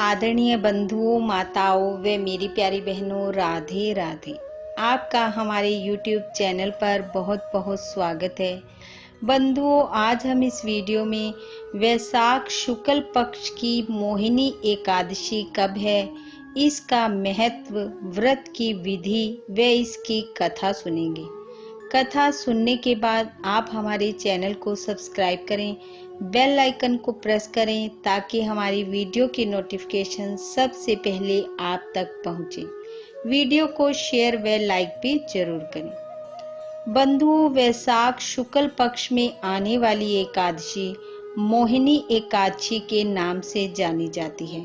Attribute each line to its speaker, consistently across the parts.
Speaker 1: आदरणीय बंधुओं, माताओं व मेरी प्यारी बहनों, राधे राधे। आपका हमारे YouTube चैनल पर बहुत बहुत स्वागत है। बंधुओं, आज हम इस वीडियो में वैशाख शुक्ल पक्ष की मोहिनी एकादशी कब है, इसका महत्व, व्रत की विधि व इसकी कथा सुनेंगे। कथा सुनने के बाद आप हमारे चैनल को सब्सक्राइब करें, बेल आइकन को प्रेस करें ताकि हमारी वीडियो की नोटिफिकेशन सबसे पहले आप तक पहुंचे। वीडियो को शेयर व लाइक भी जरूर करें। बंधुओं, वैशाख शुक्ल पक्ष में आने वाली एकादशी मोहिनी एकादशी के नाम से जानी जाती है,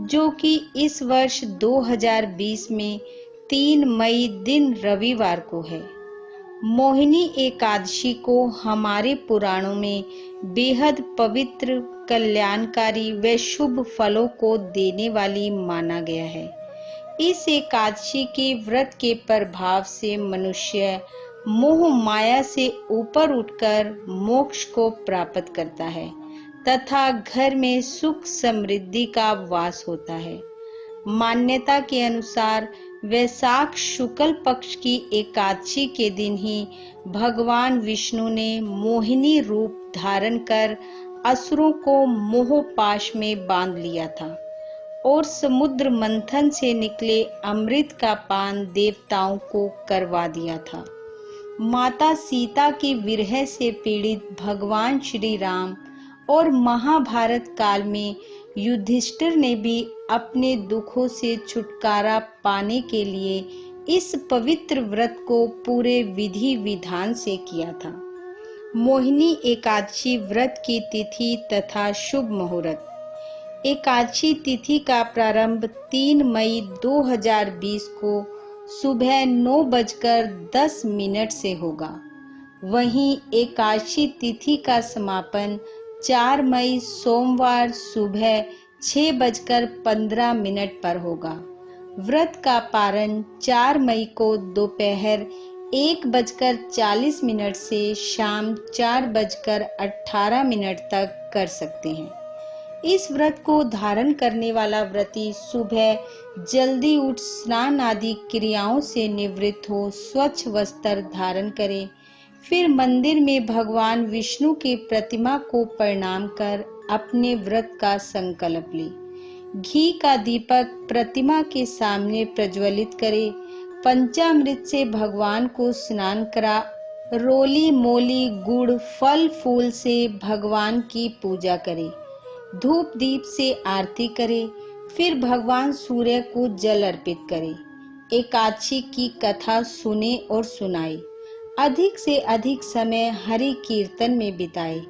Speaker 1: जो कि इस वर्ष 2020 में 3 मई दिन रविवार को है। मोहिनी एकादशी को हमारे पुराणों में बेहद पवित्र, कल्याणकारी व शुभ फलों को देने वाली माना गया है। इस एकादशी के व्रत के प्रभाव से मनुष्य मोह माया से ऊपर उठकर मोक्ष को प्राप्त करता है तथा घर में सुख समृद्धि का वास होता है। मान्यता के अनुसार वैशाख शुक्ल पक्ष की एकादशी के दिन ही भगवान विष्णु ने मोहिनी रूप धारण कर असुरों को मोह पाश में बांध लिया था और समुद्र मंथन से निकले अमृत का पान देवताओं को करवा दिया था। माता सीता की विरह से पीड़ित भगवान श्री राम और महाभारत काल में युधिष्ठिर ने भी अपने दुखों से छुटकारा पाने के लिए इस पवित्र व्रत को पूरे विधि विधान से किया था। मोहिनी एकादशी व्रत की तिथि तथा शुभ मुहूर्त। एकादशी तिथि का प्रारंभ 3 मई 2020 को सुबह 9:10 से होगा। वहीं एकादशी तिथि का समापन 4 मई सोमवार सुबह 6:15 पर होगा। व्रत का पारण 4 मई को दोपहर 1:40 से शाम 4:18 तक कर सकते हैं। इस व्रत को धारण करने वाला व्रती सुबह जल्दी उठ स्नान आदि क्रियाओं से निवृत्त हो स्वच्छ वस्त्र धारण करे, फिर मंदिर में भगवान विष्णु की प्रतिमा को प्रणाम कर अपने व्रत का संकल्प ले। घी का दीपक प्रतिमा के सामने प्रज्वलित करे, पंचामृत से भगवान को स्नान करा, रोली मोली गुड़ फल फूल से भगवान की पूजा करे, धूप दीप से आरती करे, फिर भगवान सूर्य को जल अर्पित करे, एकादशी की कथा सुने और सुनाए, अधिक से अधिक समय हरि कीर्तन में बिताए,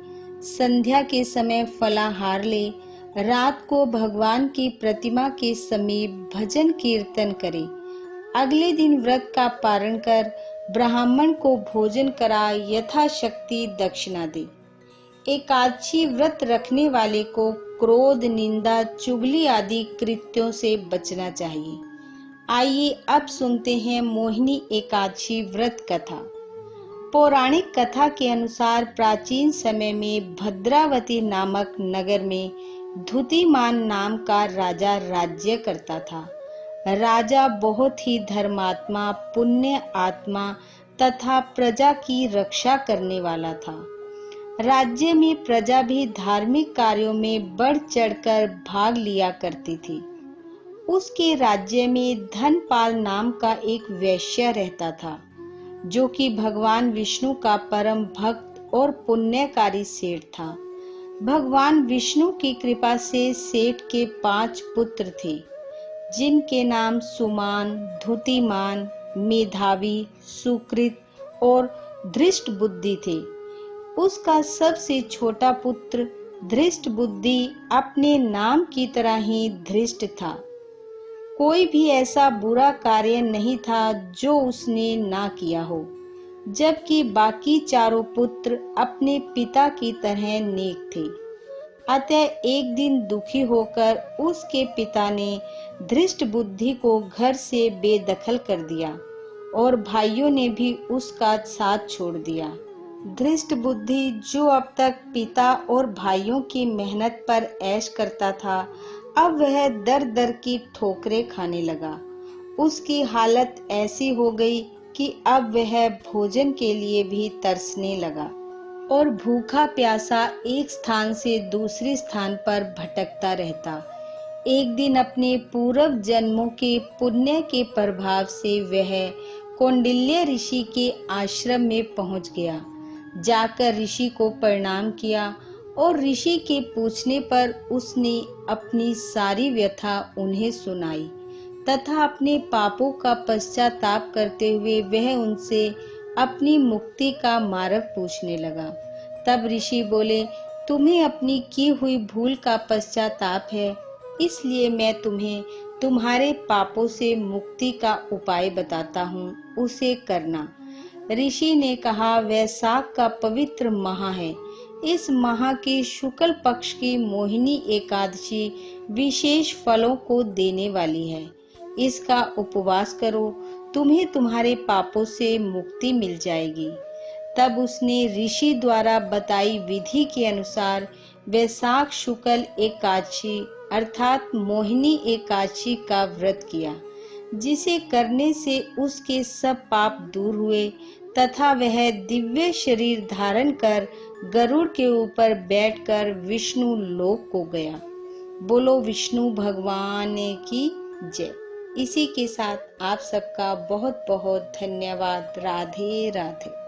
Speaker 1: संध्या के समय फलाहार ले, रात को भगवान की प्रतिमा के समीप भजन कीर्तन करे, अगले दिन व्रत का पारण कर ब्राह्मण को भोजन करा, यथाशक्ति दक्षिणा दे। एकादशी व्रत रखने वाले को क्रोध, निंदा, चुगली आदि कृत्यों से बचना चाहिए। आइए अब सुनते हैं मोहिनी एकादशी व्रत कथा। पौराणिक कथा के अनुसार प्राचीन समय में भद्रावती नामक नगर में धुतिमान नाम का राजा राज्य करता था। राजा बहुत ही धर्मात्मा, पुण्य आत्मा तथा प्रजा की रक्षा करने वाला था। राज्य में प्रजा भी धार्मिक कार्यों में बढ़ चढ़कर भाग लिया करती थी। उसके राज्य में धनपाल नाम का एक वैश्य रहता था, जो कि भगवान विष्णु का परम भक्त और पुण्यकारी सेठ था। भगवान विष्णु की कृपा से सेठ के 5 पुत्र थे, जिनके नाम सुमान, धुतिमान, मेधावी, सुकृत और धृष्ट बुद्धि थे। उसका सबसे छोटा पुत्र धृष्ट बुद्धि अपने नाम की तरह ही धृष्ट था। कोई भी ऐसा बुरा कार्य नहीं था जो उसने ना किया हो, जबकि बाकी चारों पुत्र अपने पिता की तरह नेक थे। अतः एक दिन दुखी होकर उसके पिता ने धृष्ट बुद्धि को घर से बेदखल कर दिया और भाइयों ने भी उसका साथ छोड़ दिया। धृष्ट बुद्धि, जो अब तक पिता और भाइयों की मेहनत पर ऐश करता था, अब वह दर दर की ठोकरें खाने लगा। उसकी हालत ऐसी हो गई कि अब वह भोजन के लिए भी तरसने लगा और भूखा प्यासा एक स्थान से दूसरे स्थान पर भटकता रहता। एक दिन अपने पूर्व जन्मों के पुण्य के प्रभाव से वह कौंडिल्य ऋषि के आश्रम में पहुंच गया। जाकर ऋषि को प्रणाम किया और ऋषि के पूछने पर उसने अपनी सारी व्यथा उन्हें सुनाई तथा अपने पापों का पश्चाताप करते हुए वह उनसे अपनी मुक्ति का मार्ग पूछने लगा। तब ऋषि बोले, तुम्हें अपनी की हुई भूल का पश्चाताप है, इसलिए मैं तुम्हें तुम्हारे पापों से मुक्ति का उपाय बताता हूँ, उसे करना। ऋषि ने कहा, वैशाख का पवित्र माह है। इस माह के शुक्ल पक्ष की मोहिनी एकादशी विशेष फलों को देने वाली है। इसका उपवास करो, तुम्हें तुम्हारे पापों से मुक्ति मिल जाएगी। तब उसने ऋषि द्वारा बताई विधि के अनुसार वैशाख शुक्ल एकादशी अर्थात मोहिनी एकादशी का व्रत किया, जिसे करने से उसके सब पाप दूर हुए तथा वह दिव्य शरीर धारण कर गरुड़ के ऊपर बैठकर विष्णु लोक को गया। बोलो विष्णु भगवान की जय। इसी के साथ आप सबका बहुत बहुत धन्यवाद। राधे राधे।